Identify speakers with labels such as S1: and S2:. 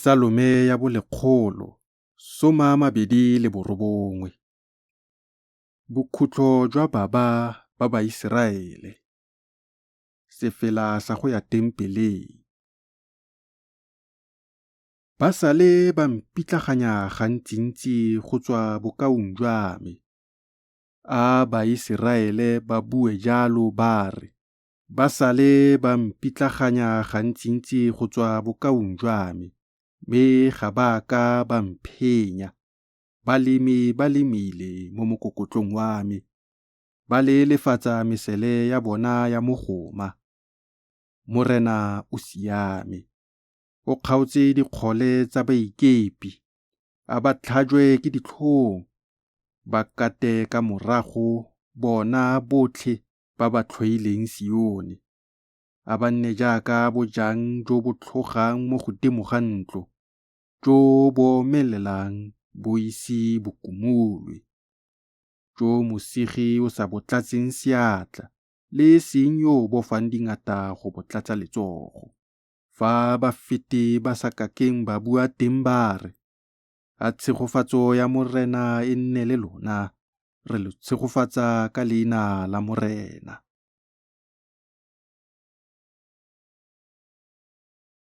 S1: Salome ya bo 129. Bokhutlo jwa baba ba Baiseraele. Sefela sa go ya tempeleng. Ba sale ba mpitlaganya gantsintsi go tswa bokaong jwa me. A Baiseraele ba bue jalo ba re, ba sale ba mpitlaganya gantsintsi go tswa bokaong jwa me. Me ga ba ka ba mphenya, balemi ba lemile mo mokokotlong wa me, ba lefatsa mesele ya bona ya mogoma. Morena o siame, o kgaotse dikgole tsa baikepi, a ba tlhajwe ke ditlhong, ba kate ka morago bona botlhe ba ba tlhoileng Sione. A ba nne jaaka bojang jo bo tlhogang mo godimo ga ntlo, jo bo omelelang bo ise bo kumulwe, jo mosigi o sa botlatseng seatla le seng yo bo fang dingata go botlatsa letsogo. Fa ba fete ba sa kakeng ba bua teng ba re, a tshegofatso ya morena e nne le lona, re lo tshegofatsa ka leina la morena.